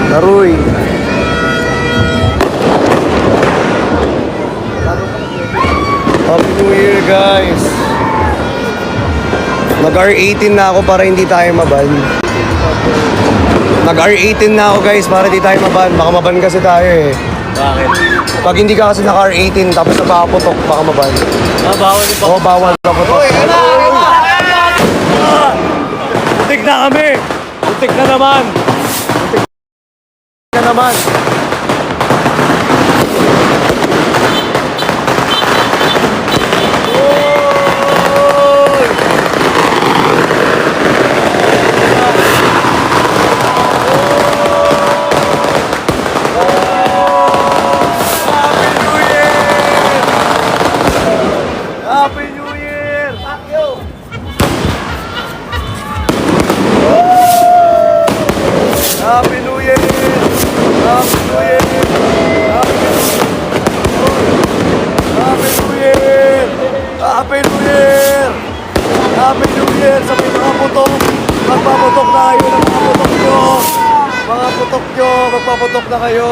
Taroy. Happy New Year, guys. Nag-R18 na ako para hindi tayo maban. Nag-R18 na ako, guys, para hindi tayo maban. Baka maban kasi tayo eh. Bakit? Pag hindi ka kasi naka-R18 tapos napaputok, baka maban. Bawal yung Oo, bawal napaputok. Putik na kami! Putik na naman! Putik na naman! Happy New Year! Happy New Year! Happy New Year! Happy New Year! Happy New Year! Happy New Year! Sa mga putok, magpaputok na kayo ng mga putok nyo! Mga putok nyo, magpaputok na kayo!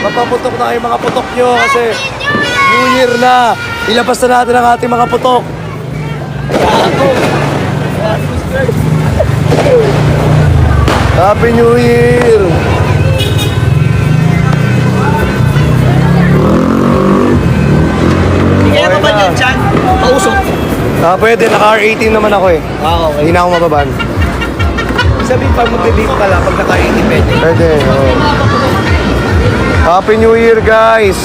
Magpaputok na kayo mga putok nyo kasi New Year na! Ilabas na natin ang ating mga putok! Happy New Year! Hindi kaya pa ba yun, Chan? Pausok. Pwede, naka-R18 naman ako eh. Okay. Hindi na ako mababan. Sabi pag mag-believe ka lang, pag naka-independent. Pwede, oo. Happy New Year, guys!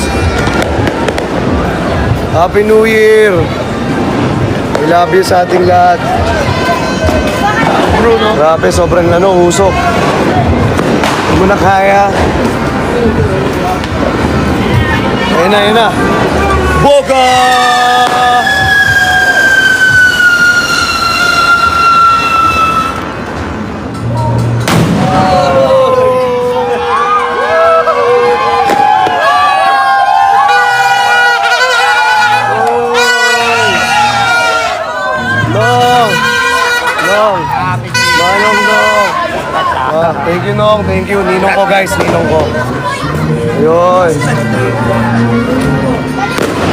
Happy New Year! I love you sa ating lahat. Bruno. Grabe, sobrang usok. Hindi mo na kaya. Ayun na. Boga! Thank you, Nong. Thank you. Ninong ko, guys. Ninong ko. Ayun.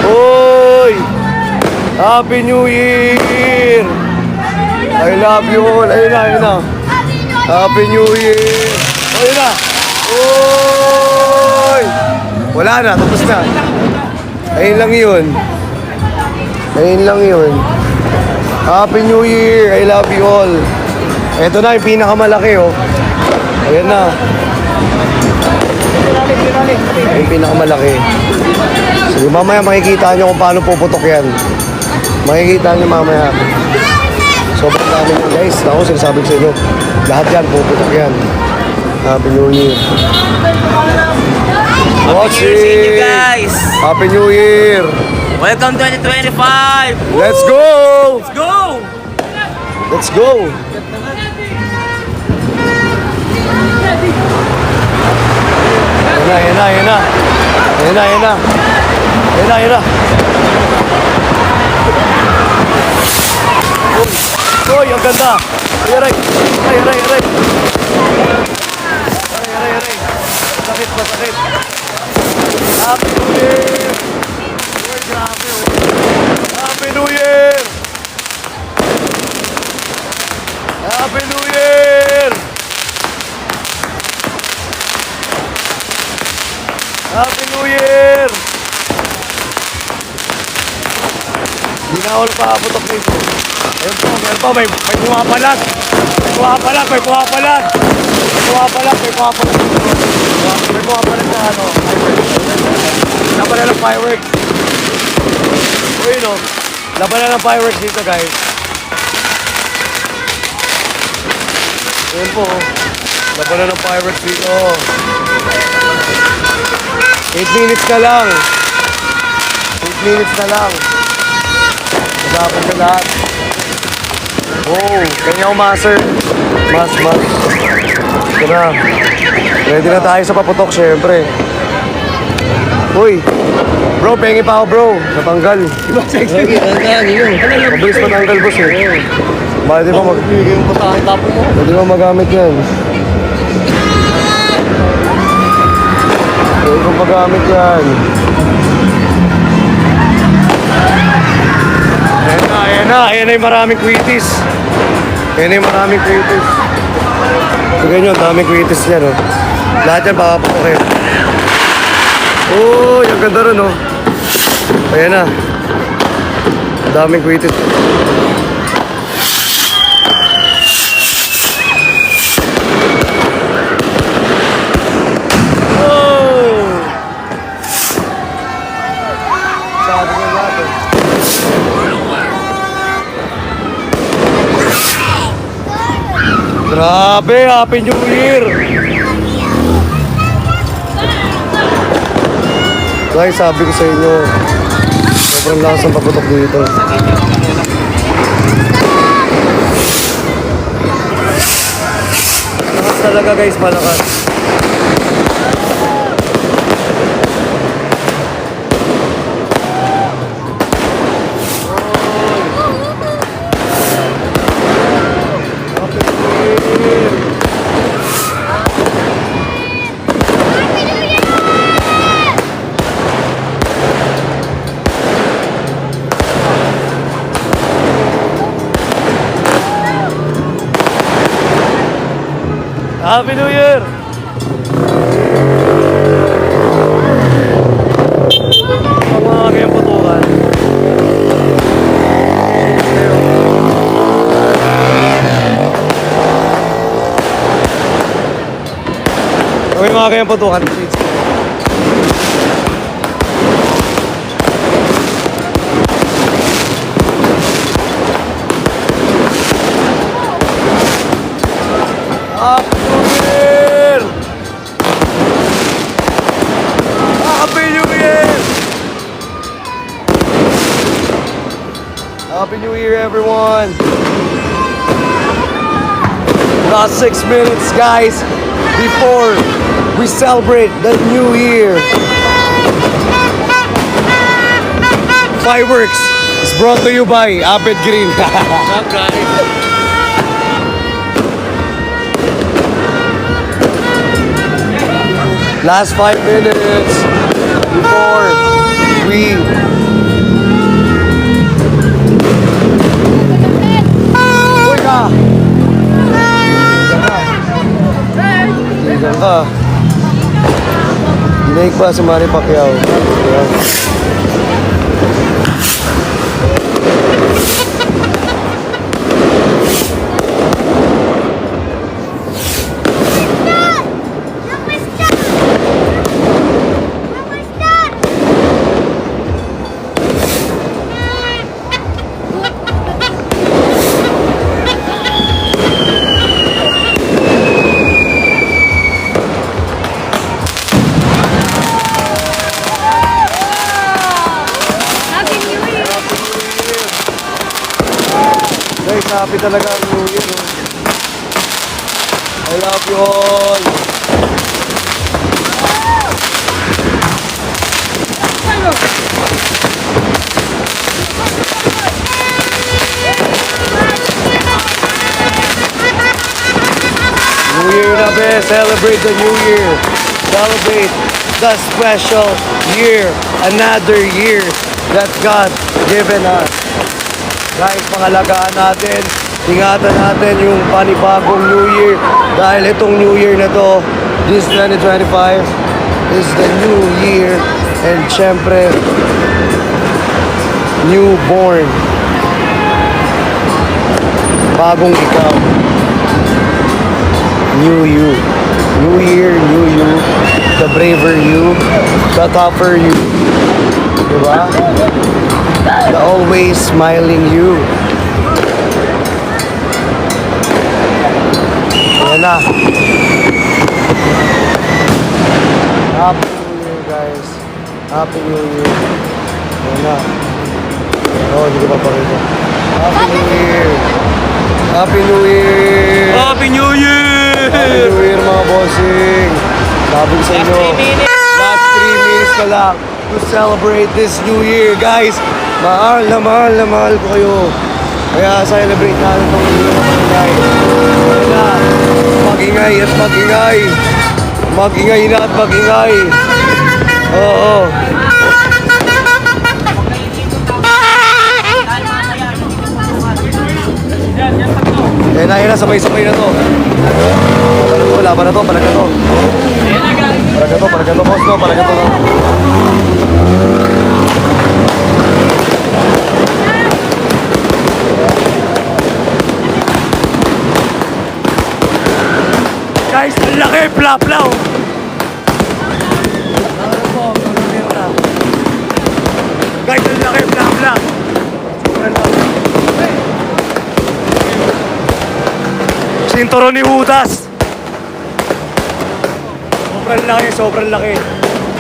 Uy! Happy New Year! I love you all. Ayun na. Happy New Year! Ayun na. Uy! Wala na. Tapos na. Ayun lang yun. Happy New Year! I love you all. Ito na yung pinakamalaki, oh. Ayan na. Ayan yung pinakamalaki. Sige, mamaya makikita nyo kung paano puputok yan. Makikita nyo mamaya. Sobrang dami nyo, guys. Ako, sinasabi ko sa inyo. Lahat yan, puputok yan. Happy New Year. Watching! Guys! Happy New Year! Welcome 2025! Let's go! Let's go! Let's go! Ayan na. Uy, ang ganda. Aray. Masakit. Happy New Year. Grabe, oh. Happy New Year. Happy New Year. Happy New Year! Hindi na ako nagpaputok nito. Ayun po, meron pa, may pumapalag. May pumapalag na ano. Laban na ng fireworks. Uy, no? Laban na ng fireworks dito, guys. Ayun po, laban na ng fireworks dito. 8 minutes na lang. Masapin na lahat. Oh, kanya master. Mas. Ito na. Ready na tayo sa paputok, syempre. Uy, bro, pengi pa ako, bro. Natanggal. Tanggal yun. Mabilis matanggal, boss, eh. Pwede ba Bigay yung patakin tapo mo. Pwede ba magamit yan? Pwede ba magamit yan? Ayan na yung maraming quitis. Ayan na yung maraming quitis. Tignan nyo, ang daming quitis yan, oh. Lahat yan, papapukin. Oh, yung ganda rin, oh. Ayan na. Ang daming quitis. Sabi ko natin. Grabe, Happy New Year! Guys, sabi ko sa inyo, sobrang lakas ang paputok dito. Lakas talaga guys, malakas. Happy New Year! Pag mga kayong putukan. Pag mga kayong putukan. Happy New Year! Happy New Year! Happy New Year, everyone! Last 6 minutes, guys, before we celebrate the New Year. Fireworks is brought to you by Abed Green. Last 5 minutes before we Uy ka! Diyan ka. Dinaig pa si Manny Pacquiao. Ayan. Guys, happy talaga ang New Year. Oh. I love you all. New Year na be. Celebrate the New Year. Celebrate the special year. Another year that God given us. Guys, pangalagaan natin, ingatan natin yung panibagong New Year. Dahil itong New Year na to, this 2025, is the new year. And syempre, newborn. Bagong ikaw. New you. New year, new you. The braver you. The tougher you. Diba? The always smiling you. Ayan na. Happy New Year, guys. Happy New Year. Ayan na. Oh, hindi ko papakita. Happy New Year. Happy New Year. Happy New Year! Happy New Year, mga bossing. Sabi ko sa inyo. Last 3 minutes na lang to celebrate this New Year, guys. Mahal na mahal ko kayo. Kaya celebrate natin itong barangay. Kaya mag-ingay at mag-ingay. Mag-ingay na at mag-ingay. Oo. Yan na, sabay-sabay na to. Laban na to, palag na to. Palag na to, boss no, palag na to. Guys, ang laki, plap-plaw. Guys, ang laki, plap-plaw. Sinturo ni Judas. Sobrang laki.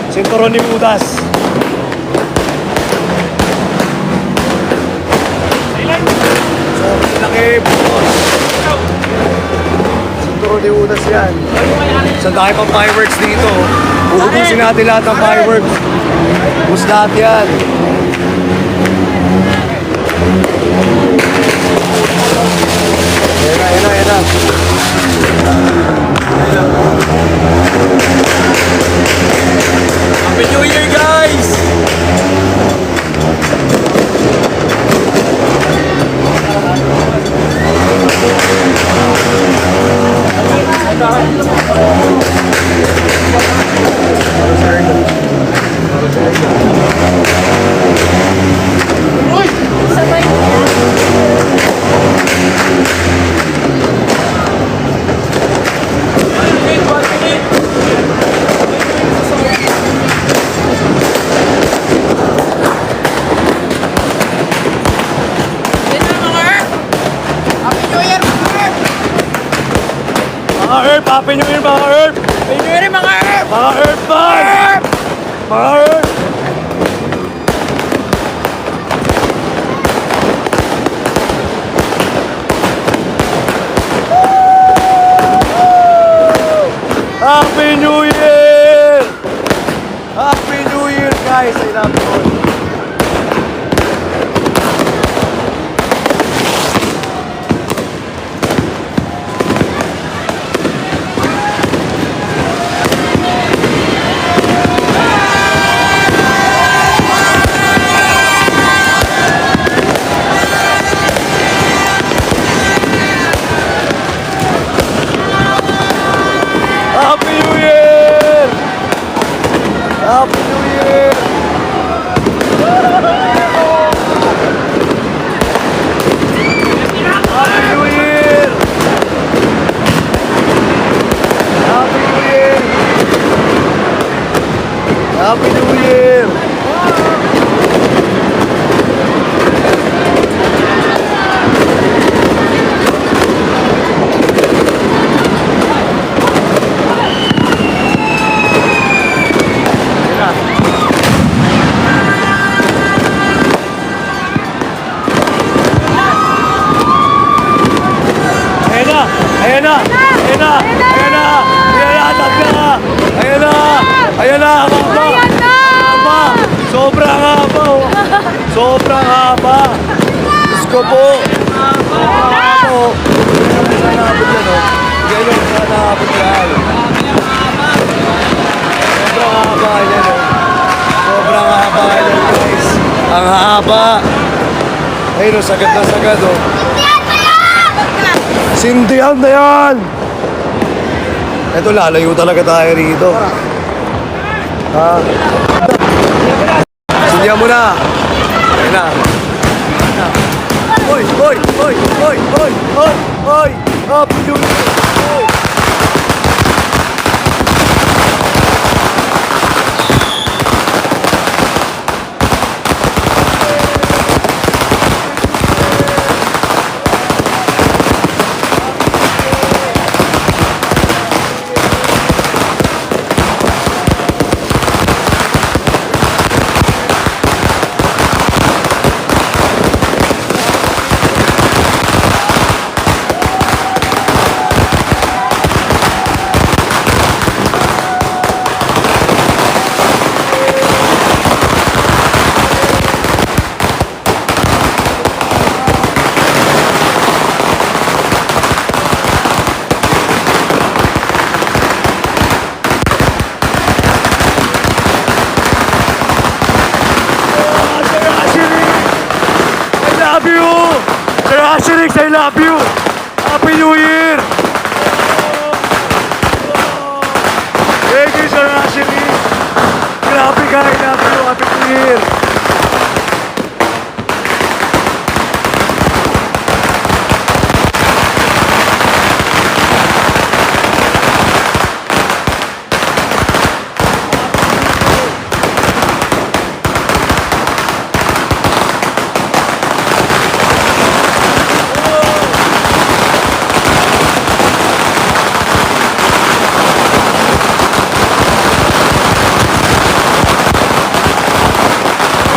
Sinturo ni Judas. Sobrang laki, boss. Sinturo ni Judas yan. Sa dahil pang fireworks dito. Uubusin natin lahat ng fireworks. Ubus lahat yan. Ayan na. Happy New Year, guys! Mga Earth, Happy New Year mga Earth! Happy New Year, mga Earth! Mga Earth man! Mga Earth! Happy New Year! Happy New Year guys! I love you all. Happy New Year! Happy New Year! Happy New Year! Happy New Year! Happy New Year! Ayan na! Ayan na! Ayan na! Ayan na! Ayan na! Ang haba! Ang haba! Sobrang haba! Oh. Sobrang haba! Diyos ko po! Sobrang haba! Oh. Saan naabot yan? Oh. Ganyan, saan naabot yan? Sobrang haba yan. Oh. Sobrang haba yan, guys. Ang haba! Ayun, oh, sagad na sagad. Oh. Sindihan na yan! Ito, lalayo talaga tayo rito. Ha? Sindihan mo na! Ayun na. Hoy! Hoy! Hoy! Hoy! Hoy! Hoy! Hoy! Happy New Year! Hoy! love you! Happy New Year! Thank you, Sir Ashley! Grabe ka, I love you! Happy New Year!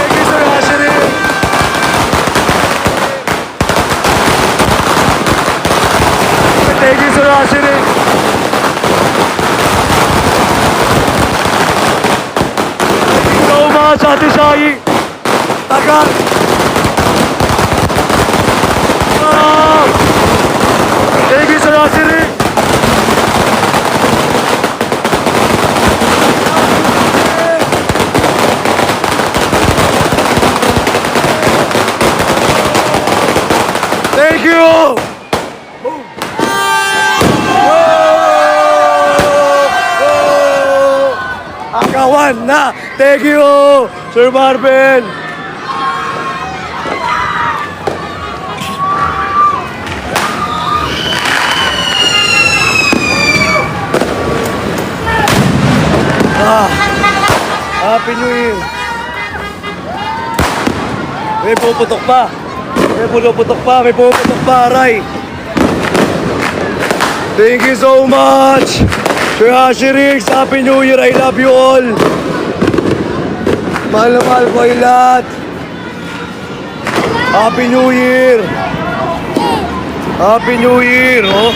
Thank you, Sir Ashley! Thank you, Sir Ashley! Thank you so much, Ate Shai! Tagal! Wow! Thank you, Sir Ashley! Thank you! Agawan na! Thank you, Sir Marvin! Happy New Year! May puputok pa! May puputok pa! May puputok pa, aray! Thank you so much! Sir Ashirix, Happy New Year! I love you all! Mahal na mahal ko ay lahat! Happy New Year! Happy New Year! Oh!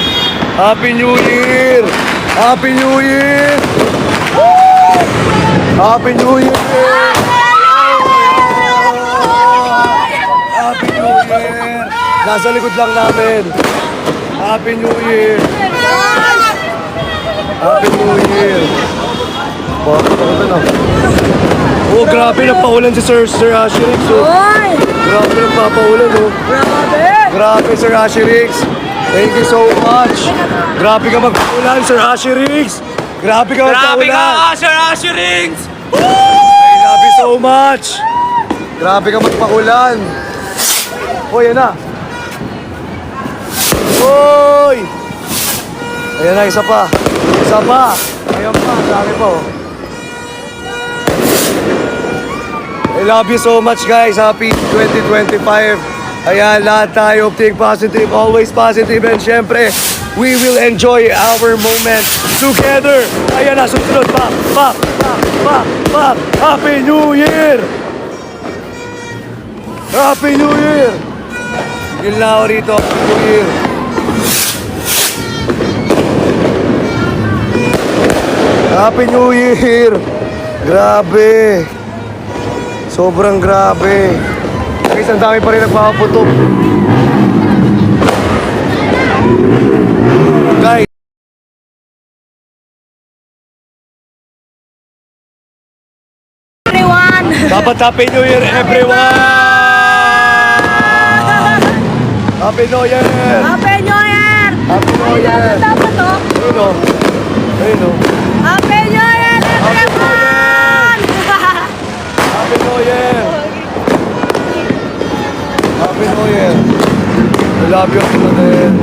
Happy New Year! Happy New Year! Happy New Year! Happy New Year! Nasa likod lang namin. Happy New Year! Happy New Year! Bakit ako ba na? Oh, grabe nagpaulan si Sir Ashirix. Oh. Grabe nagpapaulan, oh. Grabe, Sir Ashirix. Thank you so much. Grabe ka magpaulan, Sir Ashirix. Grabe ka magpaulan. Grabe ka, Sir Assurings! I love you so much. Grabe ka magpakulan. Hoy, yan na. Hoy! Ayan na, isa pa. Isa pa. Ayan pa, dami pa, oh. I love you so much, guys. Happy 2025. Ayan, lahat tayo. Think positive, always positive. And syempre, we will enjoy our moment together. Ayan na, susunod pa. Happy New Year! Happy New Year! Yun lang ako rito. Happy New Year! Happy New Year! Grabe! Sobrang grabe! Guys, ang dami pa rin nagpapaputok. Guys! Everyone! Dapat Happy New Year, everyone! Happy New Year! Happy New Year! Happy New Year! Dapat to. Ayun o. Ayun o. Happy New Year, everyone! Happy New Year! Happy New Year! I love you, brother.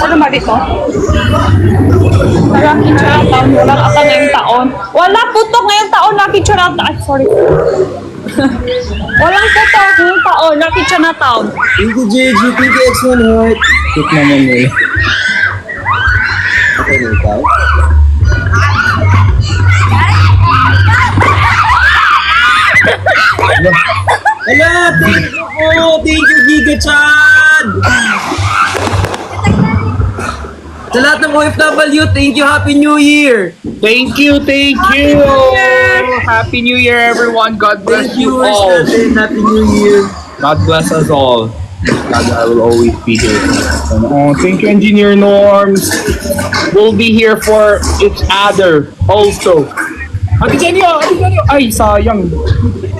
Ano ba dito? Lucky Chinatown. Walang ata ngayong taon. Wala putok ngayong taon. Lucky Chinatown. Ay, sorry. Walang putok ngayong taon. Lucky Chinatown. Thank you, JG. Thank you, X1 Heart. Cute naman eh. Okay na ikaw? Hala! Thank you po! Thank you, Giga Chan! Sa lahat ng OFW, thank you, Happy New Year! Thank you, thank you. Happy New Year, everyone. God bless Thank you you, all. Happy New Year! God bless us all. God, I will always be here. Oh, thank you, Engineer Norms. We'll be here for each other also. Ate Jenny, Ate Jenny. Ay, sayang.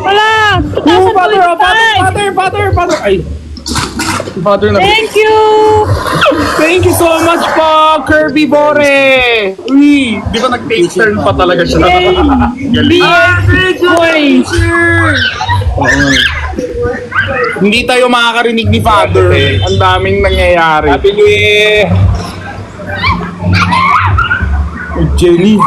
Wala! Oh, father, 2025! father. Ay. Father na. Thank you! Thank you so much po, Kirby Bore. Uy, di ba nag-take turn pa talaga siya? Galing. Boy. Hindi tayo makakarinig ni Father. Ang daming nangyayari. Happy New Year! Oh, Jenny.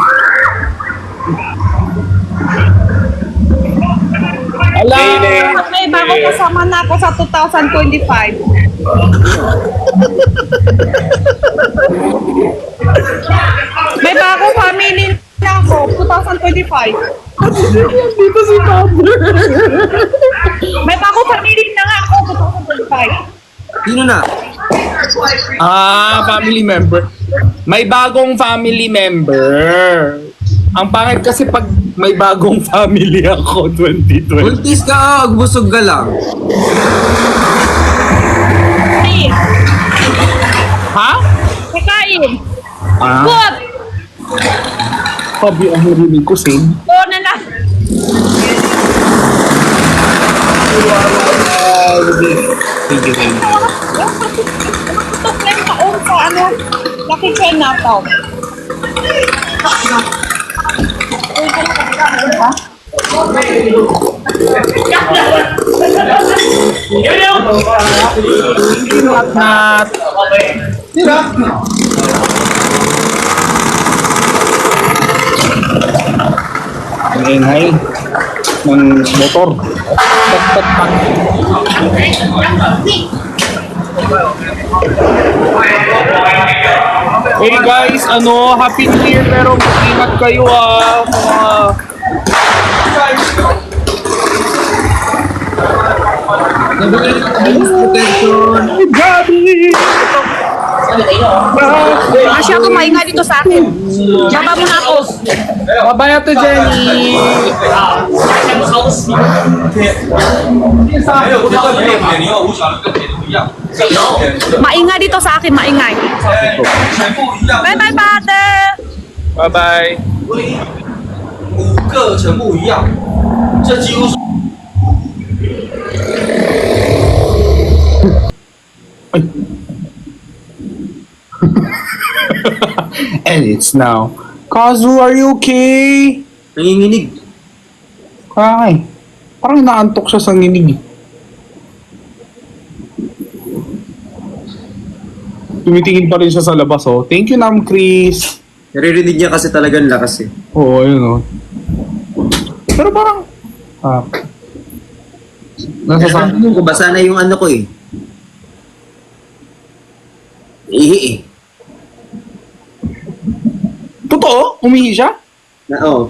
Ala! May bago kasama na ako sa 2025. May bago family na ako, 2025. Dito si Father. May bago family na nga ako, 2025. Sino na? Family member. May bagong family member. Ang pangit kasi pag may bagong family ako 2020. Buntis ka, busog ka lang. Kain. Ha? Kakain. Ah, Good. sabi ang narinig ko, same. Oo na lang. Thank you, thank you. Tutok na yung taon sa ano, Lucky Chinatown. Nat. Ang ingay ng motor. Pat, pat, pat. Hey guys, Happy New Year pero mag-ingat kayo mga Protection. Gabi! Asya ako maingay dito sa akin. Baba mo na ako. Bye-bye Ate Jenny! Maingay dito sa akin, maingay. Bye-bye, father! Bye-bye! 5个全部一样，这几乎是。 And it's now. Kazu, are you okay? Nanginginig. Kaya parang naantok siya sa nginig. Tumitingin pa rin siya sa labas, oh. Thank you, Nam Chris. Naririnig niya kasi talagang lakas eh. Oo, ayun, oh. Pero parang, nasasabi. Ko basa na yung ano ko eh. Ihi eh. Totoo? Umihi siya? Na oh.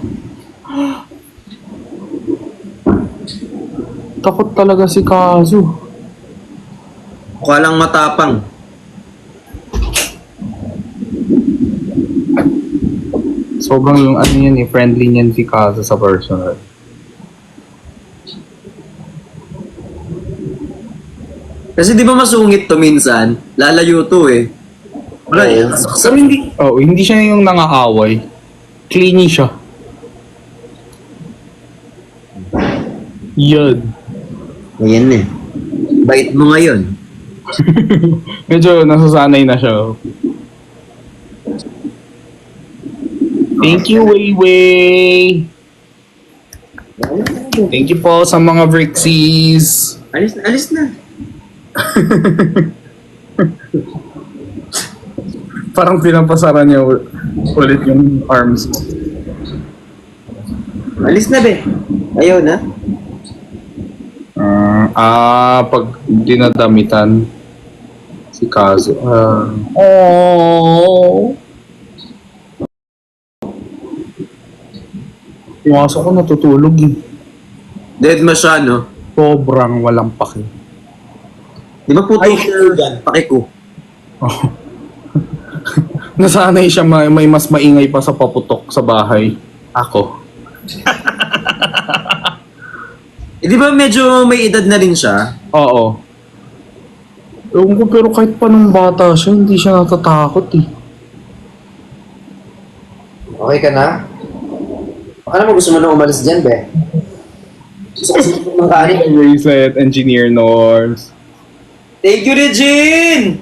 Takot talaga si Kazu. Mukha lang matapang. Sobrang yung ano yan eh, friendly niyan si Kazu sa personal. Kasi di ba masungit to minsan? Lalayo to eh. Wala eh. Pero hindi siya yung nangaaway. Clingy siya. Yun. Ayan eh. Bait mo ngayon. Medyo nasasanay na siya. Thank you, Weiwei. Thank you po sa mga Brixies. Alis na. Parang pinapasara niya ulit yung arms. Alis na, be. Ayaw na. Pag dinadamitan si Kazo. Oh. Yung aso ko natutulog eh. Dead ma siya, no? Sobrang walang pake. Di ba puto yan? Paki ko. Oh. Nasanay siya may mas maingay pa sa paputok sa bahay. Ako. Di ba medyo may edad na rin siya? Oo. Ewan ko, pero kahit pa nung bata siya, hindi siya natatakot eh. Okay ka na? Baka naman gusto mo na umalis dyan, be. Gusto ko ng kanin. Reset, engineer norms. Thank you, Regine!